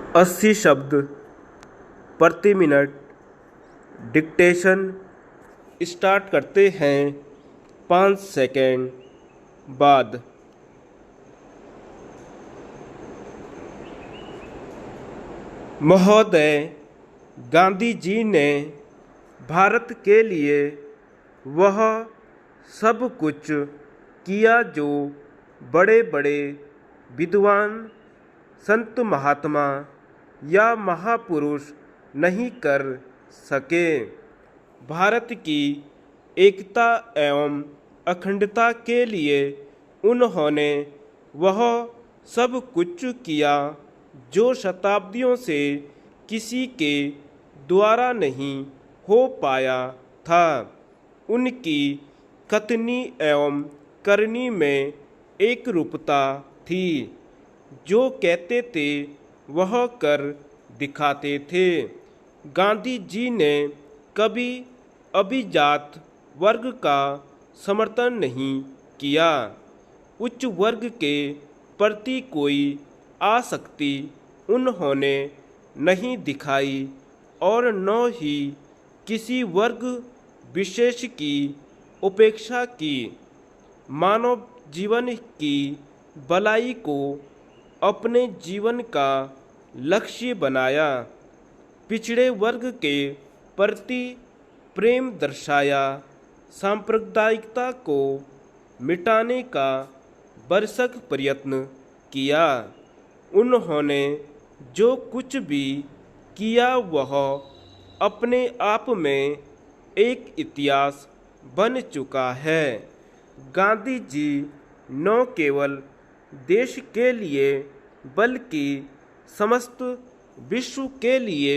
80 शब्द प्रति minute dictation start करते हैं 5 सेकेंड बाद। महोदय, गांधी जी ने भारत के लिए वह सब कुछ किया जो बड़े बड़े विद्वान, संत, महात्मा या महापुरुष नहीं कर सके। भारत की एकता एवं अखंडता के लिए उन्होंने वह सब कुछ किया जो शताब्दियों से किसी के द्वारा नहीं हो पाया था। उनकी कथनी एवं करनी में एक रूपता थी। जो कहते थे वह कर दिखाते थे। गांधी जी ने कभी अभिजात वर्ग का समर्थन नहीं किया। उच्च वर्ग के प्रति कोई आसक्ति उन्होंने नहीं दिखाई और न ही किसी वर्ग विशेष की उपेक्षा की। मानव जीवन की भलाई को अपने जीवन का लक्ष्य बनाया। पिछड़े वर्ग के प्रति प्रेम दर्शाया। सांप्रदायिकता को मिटाने का भरसक प्रयत्न किया। उन्होंने जो कुछ भी किया वह अपने आप में एक इतिहास बन चुका है। गांधी जी न केवल देश के लिए बल्कि समस्त विश्व के लिए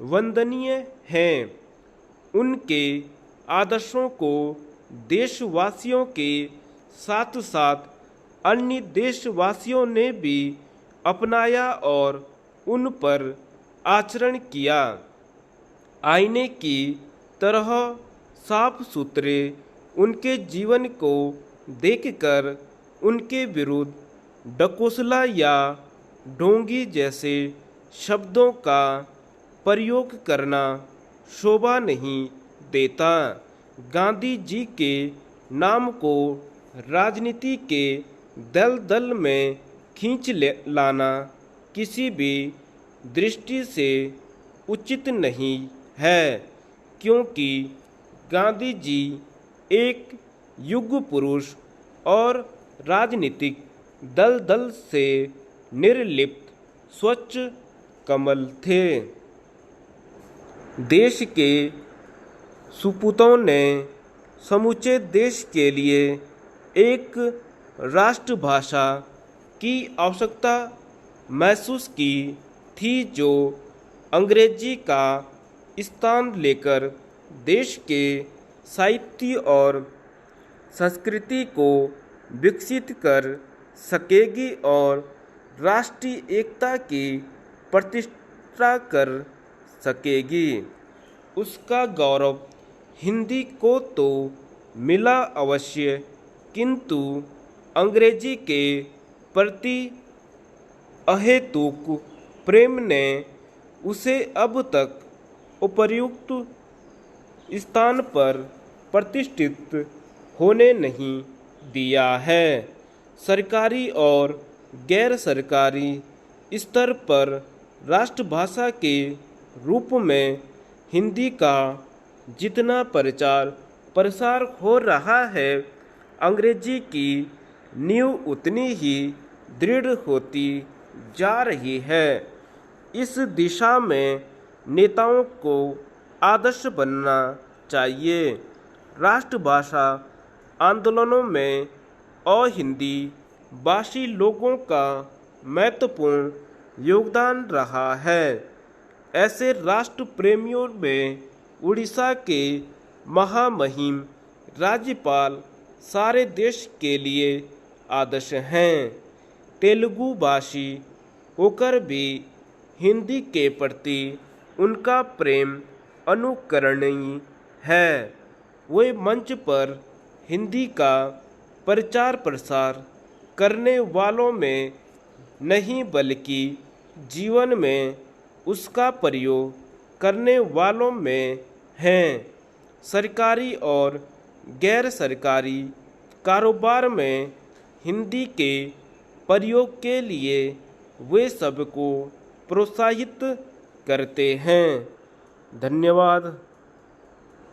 वंदनीय हैं। उनके आदर्शों को देशवासियों के साथ साथ अन्य देशवासियों ने भी अपनाया और उन पर आचरण किया। आईने की तरह साफ सुथरे उनके जीवन को देखकर उनके विरुद्ध ढकोसला या ढोंगी जैसे शब्दों का प्रयोग करना शोभा नहीं देता। गांधी जी के नाम को राजनीति के दलदल में खींच लाना किसी भी दृष्टि से उचित नहीं है, क्योंकि गांधी जी एक युग पुरुष और राजनीतिक दलदल से निर्लिप्त स्वच्छ कमल थे। देश के सुपूतों ने समूचे देश के लिए एक राष्ट्रभाषा की आवश्यकता महसूस की थी जो अंग्रेजी का स्थान लेकर देश के साहित्य और संस्कृति को विकसित कर सकेगी और राष्ट्रीय एकता की प्रतिष्ठा कर सकेगी। उसका गौरव हिंदी को तो मिला अवश्य, किंतु अंग्रेजी के प्रति अहेतुक प्रेम ने उसे अब तक उपर्युक्त स्थान पर प्रतिष्ठित होने नहीं दिया है। सरकारी और गैर सरकारी स्तर पर राष्ट्रभाषा के रूप में हिंदी का जितना प्रचार प्रसार हो रहा है, अंग्रेजी की नींव उतनी ही दृढ़ होती जा रही है। इस दिशा में नेताओं को आदर्श बनना चाहिए। राष्ट्रभाषा आंदोलनों में अहिंदी भाषी लोगों का महत्वपूर्ण योगदान रहा है। ऐसे राष्ट्र प्रेमियों में उड़ीसा के महामहिम राज्यपाल सारे देश के लिए आदर्श हैं। तेलुगु भाषी होकर भी हिंदी के प्रति उनका प्रेम अनुकरणीय है। वे मंच पर हिंदी का प्रचार प्रसार करने वालों में नहीं बल्कि जीवन में उसका प्रयोग करने वालों में हैं। सरकारी और गैर सरकारी कारोबार में हिंदी के प्रयोग के लिए वे सबको प्रोत्साहित करते हैं। धन्यवाद।